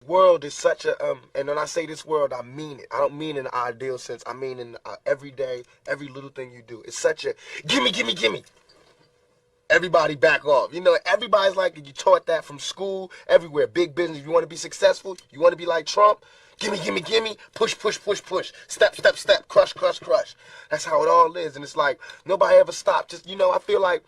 world is such a, and when I say this world, I mean it. I don't mean in an ideal sense. I mean in every day, every little thing you do. It's such a, gimme, gimme, gimme. Everybody back off. You know, everybody's like, you taught that from school, everywhere. Big business. If you want to be successful, you want to be like Trump, gimme, gimme, gimme, push, push, push, push, step, step, step, crush, crush, crush. That's how it all is. And it's like, nobody ever stopped. Just, you know, I feel like,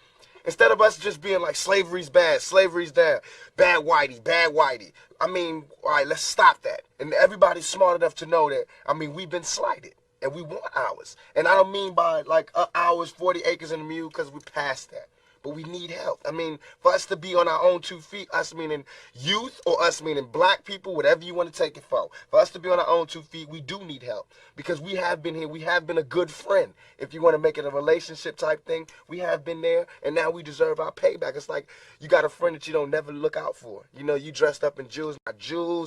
instead of us just being like, slavery's bad, slavery's there, bad whitey, bad whitey. I mean, all right, let's stop that. And everybody's smart enough to know that, I mean, we've been slighted. And we want ours. And I don't mean by like ours, 40 acres and a mule, because we're past that. But we need help. I mean, for us to be on our own 2 feet, us meaning youth or us meaning black people, whatever you want to take it for us to be on our own 2 feet, we do need help. Because we have been here. We have been a good friend. If you want to make it a relationship type thing, we have been there, and now we deserve our payback. It's like you got a friend that you don't never look out for. You know, you dressed up in jewels,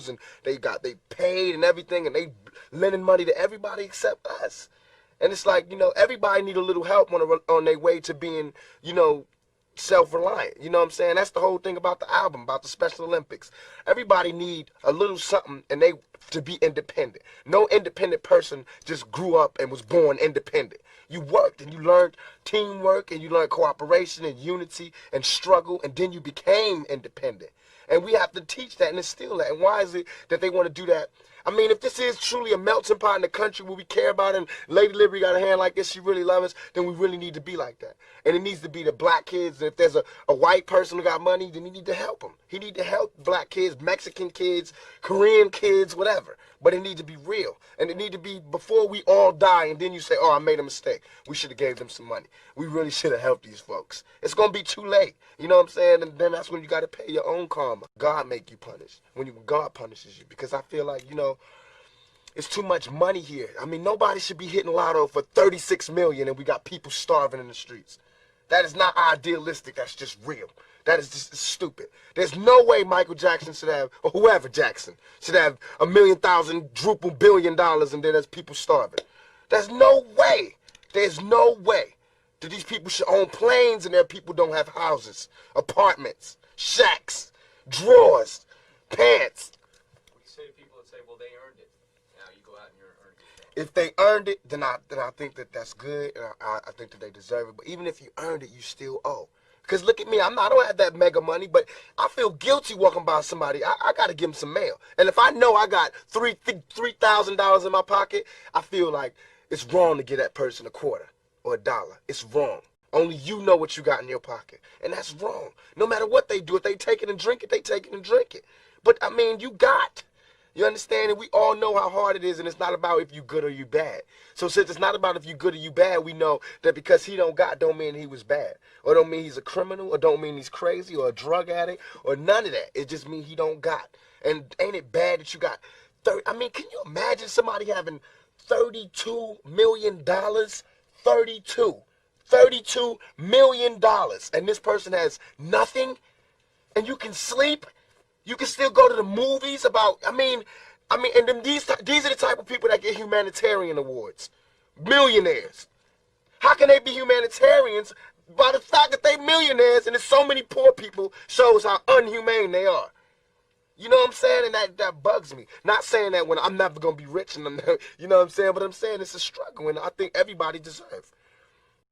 and they paid and everything, and they lending money to everybody except us. And it's like, you know, everybody need a little help on their way to being, you know, self-reliant. You know what I'm saying? That's the whole thing about the album, about the Special Olympics. Everybody need a little something and they to be independent. No independent person just grew up and was born independent. You worked and you learned teamwork and you learned cooperation and unity and struggle, and then you became independent. And we have to teach that and instill that. And why is it that they want to do that? I mean, if this is truly a melting pot in the country where we care about it, and Lady Liberty got a hand like this, she really loves us, then we really need to be like that. And it needs to be the black kids. And if there's a white person who got money, then he need to help them. He need to help black kids, Mexican kids, Korean kids, whatever. But it need to be real. And it need to be before we all die, and then you say, oh, I made a mistake. We should have gave them some money. We really should have helped these folks. It's going to be too late. You know what I'm saying? And then that's when you got to pay your own karma. God make you punish. God punishes you. Because I feel like, you know, it's too much money here. I mean, nobody should be hitting lotto for 36 million and we got people starving in the streets. That is not idealistic. That's just real. That is just stupid. There's no way Michael Jackson should have, or whoever Jackson, should have $1,000,000 billion and then there's people starving. There's no way. There's no way that these people should own planes and their people don't have houses, apartments, shacks, drawers, pants. What do you say to people that say, well, they earned it? Now you go out and you're earning it. If they earned it, then I think that that's good, and I think that they deserve it. But even if you earned it, you still owe. Because look at me, I don't have that mega money, but I feel guilty walking by somebody. I got to give them some mail. And if I know I got $3,000 in my pocket, I feel like it's wrong to give that person a quarter or $1. It's wrong. Only you know what you got in your pocket. And that's wrong. No matter what they do, if they take it and drink it, they take it and drink it. But, I mean, you got. You understand? And we all know how hard it is, and it's not about if you good or you bad. So since it's not about if you good or you bad, we know that because he don't got don't mean he was bad. Or don't mean he's a criminal, or don't mean he's crazy, or a drug addict, or none of that. It just means he don't got. And ain't it bad that you got 30? I mean, can you imagine somebody having $32 million? $32 million. And this person has nothing, and you can sleep. You can still go to the movies about, I mean, and then these are the type of people that get humanitarian awards. Millionaires. How can they be humanitarians? By the fact that they millionaires and there's so many poor people shows how unhumane they are. You know what I'm saying? And that bugs me. Not saying that when I'm never going to be rich, and you know what I'm saying? But I'm saying it's a struggle, and I think everybody deserves.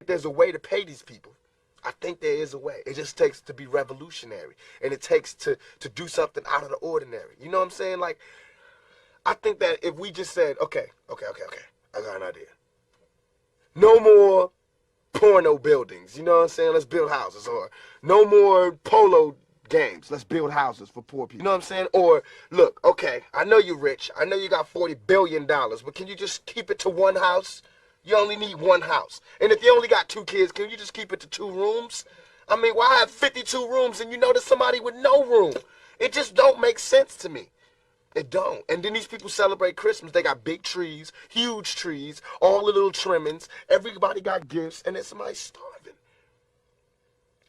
There's a way to pay these people. I think there is a way. It just takes to be revolutionary. And it takes to do something out of the ordinary. You know what I'm saying? Like, I think that if we just said, okay, I got an idea. No more porno buildings. You know what I'm saying? Let's build houses. Or no more polo games. Let's build houses for poor people. You know what I'm saying? Or, look, okay, I know you're rich. I know you got $40 billion. But can you just keep it to one house? You only need one house. And if you only got 2 kids, can you just keep it to 2 rooms? I mean, why have 52 rooms and you know there's somebody with no room? It just don't make sense to me. It don't. And then these people celebrate Christmas. They got big trees, huge trees, all the little trimmings. Everybody got gifts, and then somebody's starving.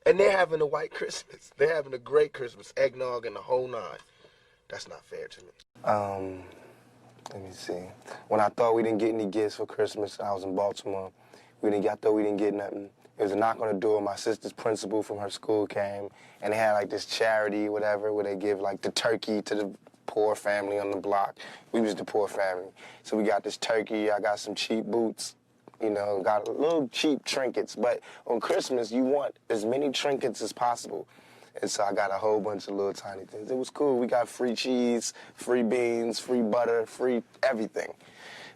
And they're having a white Christmas. They're having a great Christmas, eggnog and the whole 9. That's not fair to me. Let me see. When I thought we didn't get any gifts for Christmas, I was in Baltimore. I thought we didn't get nothing. It was a knock on the door. My sister's principal from her school came, and they had like this charity, whatever, where they give like the turkey to the poor family on the block. We was the poor family. So we got this turkey, I got some cheap boots, you know, got little cheap trinkets. But on Christmas, you want as many trinkets as possible. And so I got a whole bunch of little tiny things. It was cool. We got free cheese, free beans, free butter, free everything.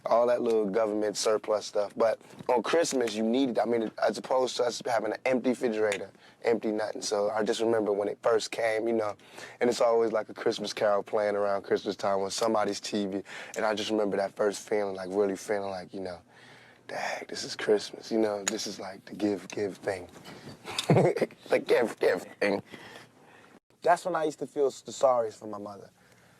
All that little government surplus stuff. But on Christmas, you needed, I mean, as opposed to us having an empty refrigerator, empty nothing. So I just remember when it first came, you know, and it's always like a Christmas carol playing around Christmas time on somebody's TV. And I just remember that first feeling, like really feeling like, you know, dang, this is Christmas. You know, this is like the give thing. The give thing. That's when I used to feel the sorriest for my mother.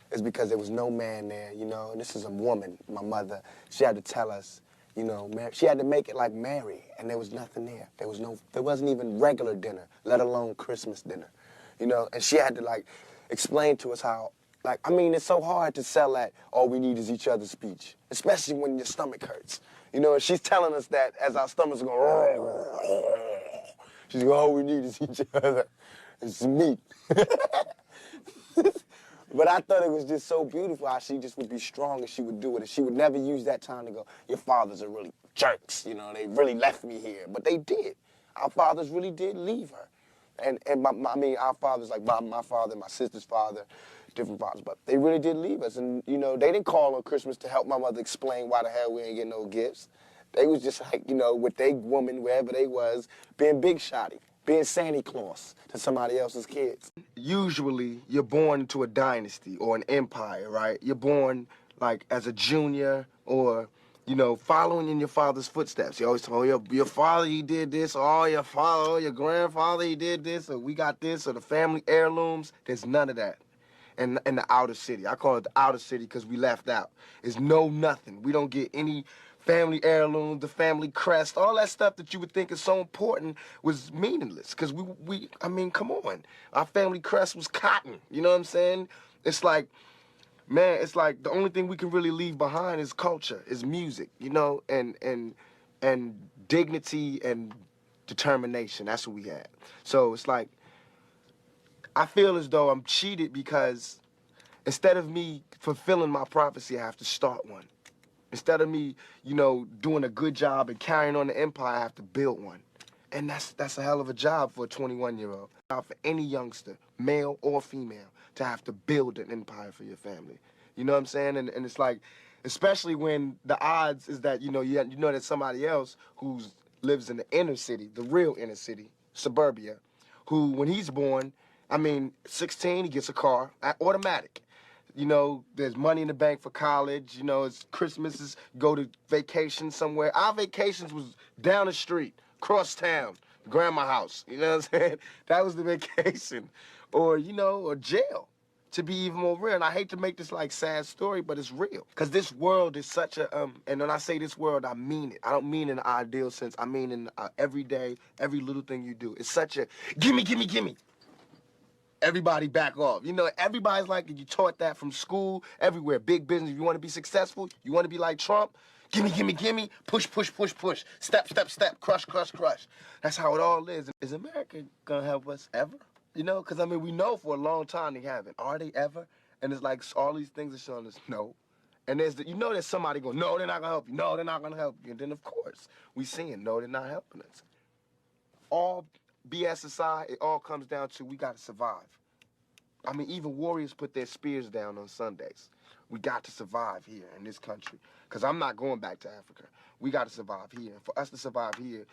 It's because there was no man there, you know. And this is a woman, my mother. She had to tell us, you know, she had to make it like Mary, and there was nothing there. There wasn't even regular dinner, let alone Christmas dinner, you know. And she had to like explain to us how, like, I mean, it's so hard to sell that all we need is each other's speech, especially when your stomach hurts, you know. And she's telling us that as our stomachs go, she's going, all we need is each other. It's meat. But I thought it was just so beautiful how she just would be strong and she would do it. And she would never use that time to go, your fathers are really jerks, you know, they really left me here. But they did. Our fathers really did leave her. And I mean, our fathers, like my father, my sister's father, different fathers, but they really did leave us. And, you know, they didn't call on Christmas to help my mother explain why the hell we ain't get no gifts. They was just like, you know, with they woman, wherever they was, being big shotty. Being Santa Claus to somebody else's kids. Usually, you're born into a dynasty or an empire, right? You're born, like, as a junior or, you know, following in your father's footsteps. You always tell, oh, your father, he did this, or your father, or your grandfather, he did this, or we got this, or the family heirlooms. There's none of that in the outer city. I call it the outer city because we left out. There's nothing. We don't get any family heirloom, the family crest, all that stuff that you would think is so important was meaningless. Because I mean, come on. Our family crest was cotton. You know what I'm saying? It's like, man, it's like the only thing we can really leave behind is culture, is music, you know, and dignity and determination. That's what we had. So it's like, I feel as though I'm cheated because instead of me fulfilling my prophecy, I have to start one. Instead of me, you know, doing a good job and carrying on the empire, I have to build one. And that's a hell of a job for a 21-year-old. For any youngster, male or female, to have to build an empire for your family. You know what I'm saying? And it's like, especially when the odds is that, you know that somebody else who lives in the inner city, the real inner city, suburbia, who, when he's born, I mean, 16, he gets a car, automatic. You know, there's money in the bank for college. You know, it's Christmases, go to vacation somewhere. Our vacations was down the street, cross town, grandma house. You know what I'm saying? That was the vacation. Or, you know, or jail, to be even more real. And I hate to make this, like, sad story, but it's real. Because this world is such a, and when I say this world, I mean it. I don't mean in an ideal sense. I mean in every day, every little thing you do. It's such a, gimme. Everybody back off. You know, everybody's like, you taught that from school, everywhere. Big business. If you want to be successful, you want to be like Trump, gimme. Push. Step. Crush. That's how it all is. Is America going to help us ever? You know, because, I mean, we know for a long time they haven't. Are they ever? And it's like all these things are showing us no. And you know there's somebody going, no, they're not going to help you. No, they're not going to help you. And then, of course, we seeing, no, they're not helping us. All BS aside, it all comes down to we got to survive. I mean, even warriors put their spears down on Sundays. We got to survive here in this country because I'm not going back to Africa. We got to survive here. And for us to survive here,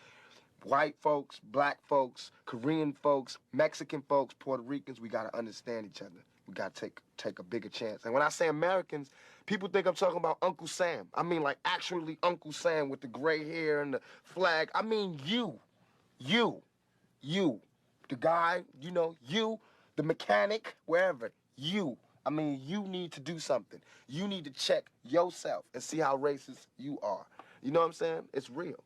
white folks, black folks, Korean folks, Mexican folks, Puerto Ricans, we got to understand each other. We got to take a bigger chance. And when I say Americans, people think I'm talking about Uncle Sam. I mean, like, actually Uncle Sam with the gray hair and the flag. I mean you, the guy, you know, you, the mechanic, wherever, you. I mean, you need to do something. You need to check yourself and see how racist you are. You know what I'm saying? It's real.